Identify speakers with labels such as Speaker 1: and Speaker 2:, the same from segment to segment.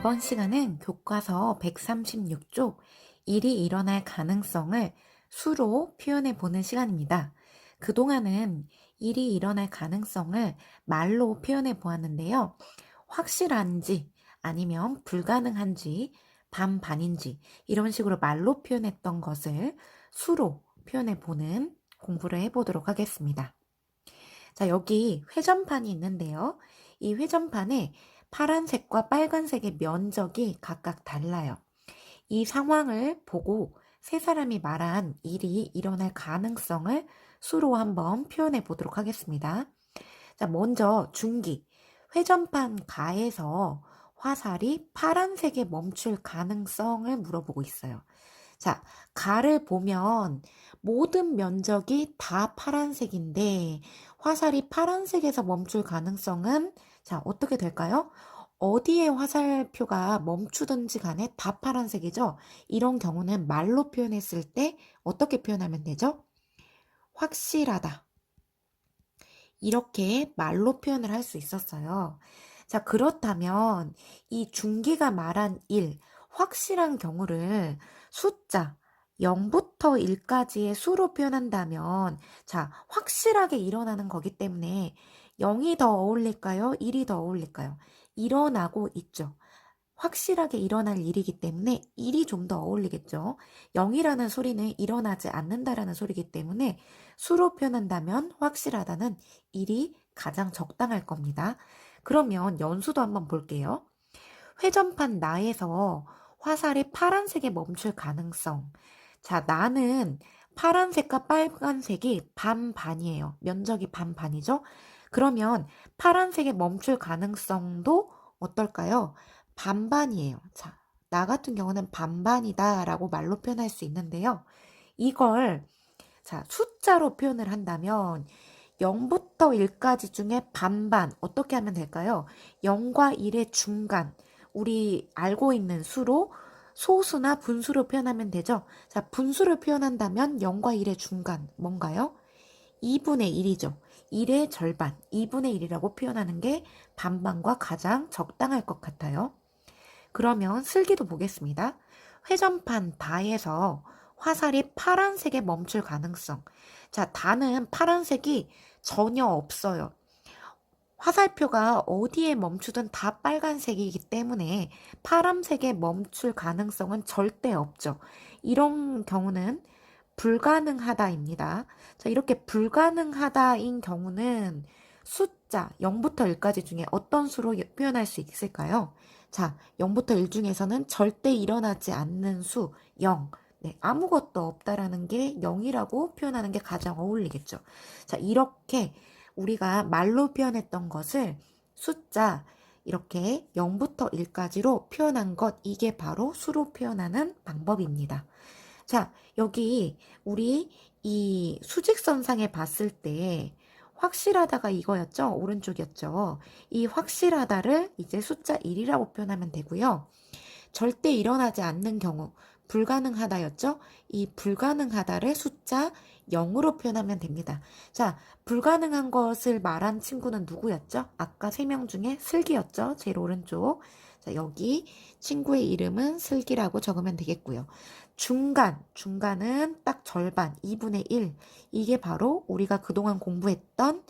Speaker 1: 이번 시간은 교과서 136쪽 일이 일어날 가능성을 수로 표현해 보는 시간입니다. 그동안은 일이 일어날 가능성을 말로 표현해 보았는데요. 확실한지 아니면 불가능한지 반반인지 이런 식으로 말로 표현했던 것을 수로 표현해 보는 공부를 해보도록 하겠습니다. 자, 여기 회전판이 있는데요. 이 회전판에 파란색과 빨간색의 면적이 각각 달라요. 이 상황을 보고 세 사람이 말한 일이 일어날 가능성을 수로 한번 표현해 보도록 하겠습니다. 자, 먼저 중기. 회전판 가에서 화살이 파란색에 멈출 가능성을 물어보고 있어요. 자, 가를 보면 모든 면적이 다 파란색인데 화살이 파란색에서 멈출 가능성은 자, 어떻게 될까요? 어디에 화살표가 멈추든지 간에 다 파란색이죠? 이런 경우는 말로 표현했을 때 어떻게 표현하면 되죠? 확실하다. 이렇게 말로 표현을 할 수 있었어요. 자, 그렇다면 이 중기가 말한 일, 확실한 경우를 숫자 0부터 1까지의 수로 표현한다면 자, 확실하게 일어나는 거기 때문에 0이 더 어울릴까요? 1이 더 어울릴까요? 일어나고 있죠. 확실하게 일어날 일이기 때문에 1이 좀 더 어울리겠죠. 0이라는 소리는 일어나지 않는다라는 소리이기 때문에 수로 표현한다면 확실하다는 1이 가장 적당할 겁니다. 그러면 연수도 한번 볼게요. 회전판 나에서 화살이 파란색에 멈출 가능성. 자, 나는 파란색과 빨간색이 반반이에요. 면적이 반반이죠? 그러면 파란색에 멈출 가능성도 어떨까요? 반반이에요. 자, 나 같은 경우는 반반이다 라고 말로 표현할 수 있는데요. 이걸 자, 숫자로 표현을 한다면 0부터 1까지 중에 반반 어떻게 하면 될까요? 0과 1의 중간 우리 알고 있는 수로 소수나 분수로 표현하면 되죠. 자, 분수를 표현한다면 0과 1의 중간 뭔가요? 2분의 1이죠. 1의 절반 2분의 1이라고 표현하는 게 반반과 가장 적당할 것 같아요. 그러면 슬기도 보겠습니다. 회전판 다에서 화살이 파란색에 멈출 가능성. 자, 다는 파란색이 전혀 없어요. 화살표가 어디에 멈추든 다 빨간색이기 때문에 파란색에 멈출 가능성은 절대 없죠. 이런 경우는 불가능하다입니다. 자, 이렇게 불가능하다인 경우는 숫자 0부터 1까지 중에 어떤 수로 표현할 수 있을까요? 자, 0부터 1 중에서는 절대 일어나지 않는 수 0. 네, 아무것도 없다라는 게 0이라고 표현하는 게 가장 어울리겠죠. 자, 이렇게 우리가 말로 표현했던 것을 숫자 이렇게 0부터 1까지로 표현한 것, 이게 바로 수로 표현하는 방법입니다. 자, 여기 우리 이 수직선상에 봤을 때 확실하다가 이거였죠? 오른쪽이었죠? 이 확실하다를 이제 숫자 1이라고 표현하면 되고요. 절대 일어나지 않는 경우 불가능하다였죠? 이 불가능하다를 숫자 0으로 표현하면 됩니다. 자, 불가능한 것을 말한 친구는 누구였죠? 아까 3명 중에 슬기였죠? 제일 오른쪽. 자, 여기 친구의 이름은 슬기라고 적으면 되겠고요. 중간은 딱 절반, 2분의 1. 이게 바로 우리가 그동안 공부했던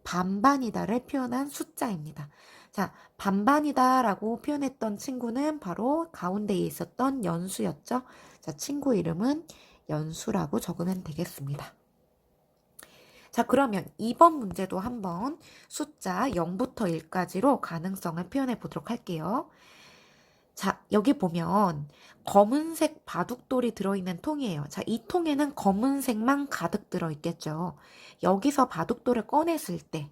Speaker 1: 반반이다를 표현한 숫자입니다. 자, 반반이다라고 표현했던 친구는 바로 가운데에 있었던 연수였죠. 자, 친구 이름은 연수라고 적으면 되겠습니다. 자, 그러면 이번 문제도 한번 숫자 0부터 1까지로 가능성을 표현해 보도록 할게요. 자, 여기 보면 검은색 바둑돌이 들어있는 통이에요. 자, 이 통에는 검은색만 가득 들어있겠죠. 여기서 바둑돌을 꺼냈을 때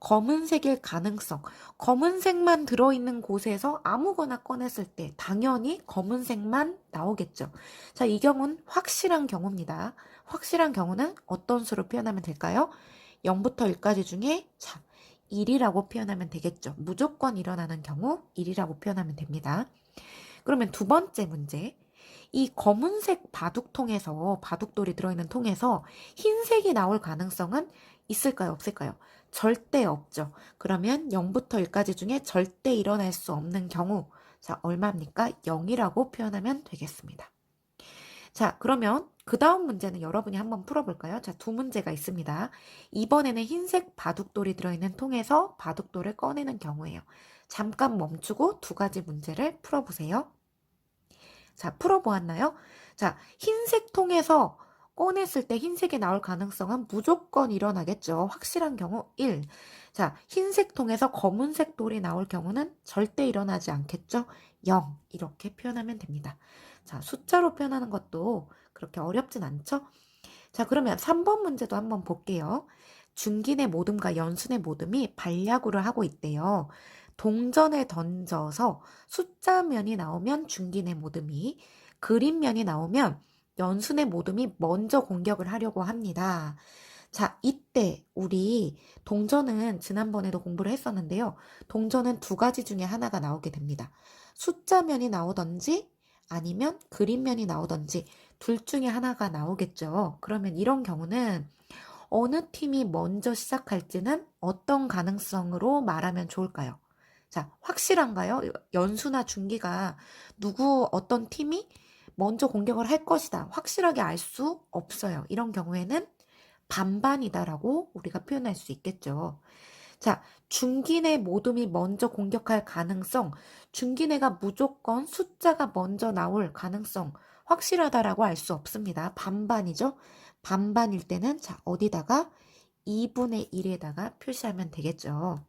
Speaker 1: 검은색일 가능성, 검은색만 들어있는 곳에서 아무거나 꺼냈을 때 당연히 검은색만 나오겠죠. 자, 이 경우는 확실한 경우입니다. 확실한 경우는 어떤 수로 표현하면 될까요? 0부터 1까지 중에 자, 1이라고 표현하면 되겠죠. 무조건 일어나는 경우 1이라고 표현하면 됩니다. 그러면 두 번째 문제. 이 검은색 바둑통에서, 바둑돌이 들어있는 통에서 흰색이 나올 가능성은 있을까요? 없을까요? 절대 없죠. 그러면 0부터 1까지 중에 절대 일어날 수 없는 경우, 자, 얼마입니까? 0이라고 표현하면 되겠습니다. 자, 그러면 그 다음 문제는 여러분이 한번 풀어볼까요? 자, 두 문제가 있습니다. 이번에는 흰색 바둑돌이 들어있는 통에서 바둑돌을 꺼내는 경우예요. 잠깐 멈추고 두 가지 문제를 풀어보세요. 자, 풀어보았나요? 자, 흰색 통에서 꺼냈을 때 흰색이 나올 가능성은 무조건 일어나겠죠. 확실한 경우 1. 자, 흰색 통에서 검은색 돌이 나올 경우는 절대 일어나지 않겠죠. 0. 이렇게 표현하면 됩니다. 자, 숫자로 표현하는 것도 그렇게 어렵진 않죠? 자, 그러면 3번 문제도 한번 볼게요. 중긴의 모듬과 연순의 모듬이 반야구를 하고 있대요. 동전을 던져서 숫자면이 나오면 중긴의 모듬이, 그림면이 나오면 연순의 모듬이 먼저 공격을 하려고 합니다. 자, 이때 우리 동전은 지난번에도 공부를 했었는데요. 동전은 두 가지 중에 하나가 나오게 됩니다. 숫자면이 나오던지 아니면 그림면이 나오던지 둘 중에 하나가 나오겠죠. 그러면 이런 경우는 어느 팀이 먼저 시작할지는 어떤 가능성으로 말하면 좋을까요? 자, 확실한가요? 연수나 중기가 어떤 팀이 먼저 공격을 할 것이다. 확실하게 알 수 없어요. 이런 경우에는 반반이다라고 우리가 표현할 수 있겠죠. 자, 중기내 모둠이 먼저 공격할 가능성, 중기내가 무조건 숫자가 먼저 나올 가능성 확실하다라고 알 수 없습니다. 반반이죠. 반반일 때는 자, 어디다가 2분의 1에다가 표시하면 되겠죠.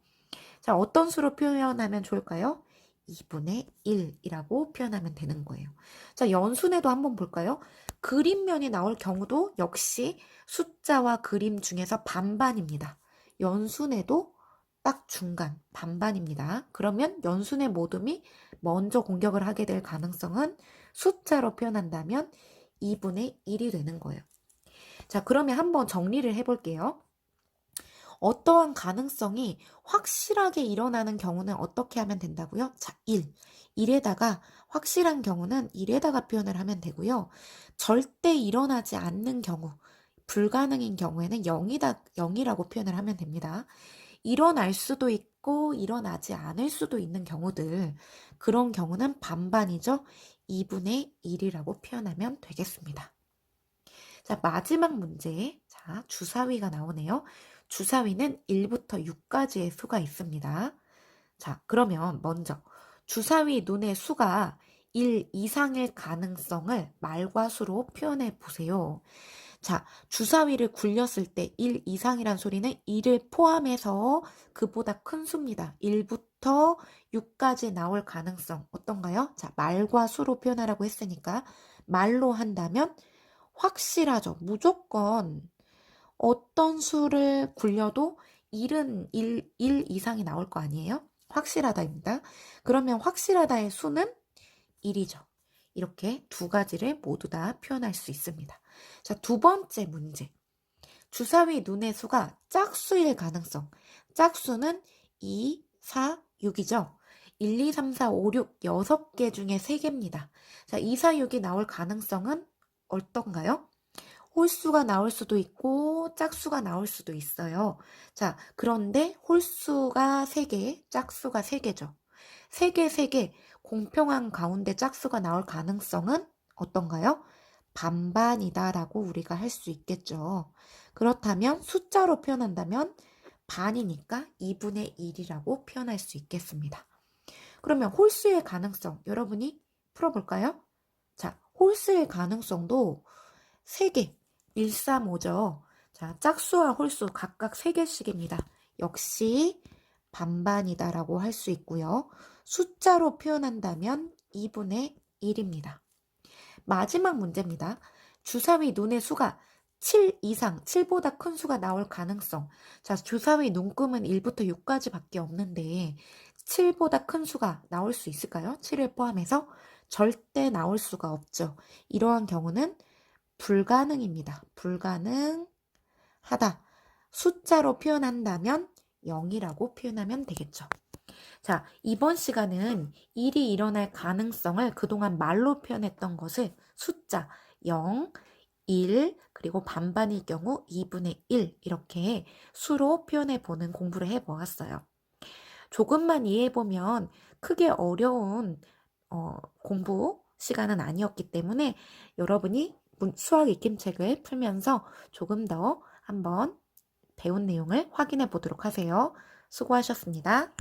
Speaker 1: 자, 어떤 수로 표현하면 좋을까요? 2분의 1이라고 표현하면 되는 거예요. 자, 연순에도 한번 볼까요? 그림면이 나올 경우도 역시 숫자와 그림 중에서 반반입니다. 연순에도 딱 중간, 반반입니다. 그러면 연순의 모둠이 먼저 공격을 하게 될 가능성은 숫자로 표현한다면 2분의 1이 되는 거예요. 자, 그러면 한번 정리를 해볼게요. 어떠한 가능성이 확실하게 일어나는 경우는 어떻게 하면 된다고요? 자, 1. 1에다가 확실한 경우는 1에다가 표현을 하면 되고요. 절대 일어나지 않는 경우, 불가능인 경우에는 0이라고 표현을 하면 됩니다. 일어날 수도 있고 일어나지 않을 수도 있는 경우들, 그런 경우는 반반이죠. 2분의 1이라고 표현하면 되겠습니다. 자, 마지막 문제. 자, 주사위가 나오네요. 주사위는 1부터 6까지의 수가 있습니다. 자, 그러면 먼저 주사위 눈의 수가 1 이상일 가능성을 말과 수로 표현해 보세요. 자, 주사위를 굴렸을 때 1 이상이란 소리는 1을 포함해서 그보다 큰 수입니다. 1부터 6까지 나올 가능성 어떤가요? 자, 말과 수로 표현하라고 했으니까 말로 한다면 확실하죠. 무조건 어떤 수를 굴려도 1 이상이 나올 거 아니에요? 확실하다입니다. 그러면 확실하다의 수는 1이죠. 이렇게 두 가지를 모두 다 표현할 수 있습니다. 자, 두 번째 문제. 주사위 눈의 수가 짝수일 가능성. 짝수는 2, 4, 6이죠. 1, 2, 3, 4, 5, 6, 6개 중에 3개입니다. 자, 2, 4, 6이 나올 가능성은 어떤가요? 홀수가 나올 수도 있고 짝수가 나올 수도 있어요. 자, 그런데 홀수가 3개, 짝수가 3개죠. 3개, 3개, 공평한 가운데 짝수가 나올 가능성은 어떤가요? 반반이다라고 우리가 할 수 있겠죠. 그렇다면 숫자로 표현한다면 반이니까 2분의 1이라고 표현할 수 있겠습니다. 그러면 홀수의 가능성 여러분이 풀어볼까요? 자, 홀수의 가능성도 3개, 1, 3, 5죠. 자, 짝수와 홀수 각각 3개씩입니다. 역시 반반이다라고 할 수 있고요. 숫자로 표현한다면 2분의 1입니다. 마지막 문제입니다. 주사위 눈의 수가 7 이상, 7보다 큰 수가 나올 가능성. 자, 주사위 눈금은 1부터 6까지 밖에 없는데 7보다 큰 수가 나올 수 있을까요? 7을 포함해서 절대 나올 수가 없죠. 이러한 경우는 불가능입니다. 불가능하다. 숫자로 표현한다면 0이라고 표현하면 되겠죠. 자, 이번 시간은 일이 일어날 가능성을 그동안 말로 표현했던 것을 숫자 0, 1, 그리고 반반일 경우 2분의 1 이렇게 수로 표현해 보는 공부를 해 보았어요. 조금만 이해해 보면 크게 어려운 공부 시간은 아니었기 때문에 여러분이 수학 익힘책을 풀면서 조금 더 한번 배운 내용을 확인해 보도록 하세요. 수고하셨습니다.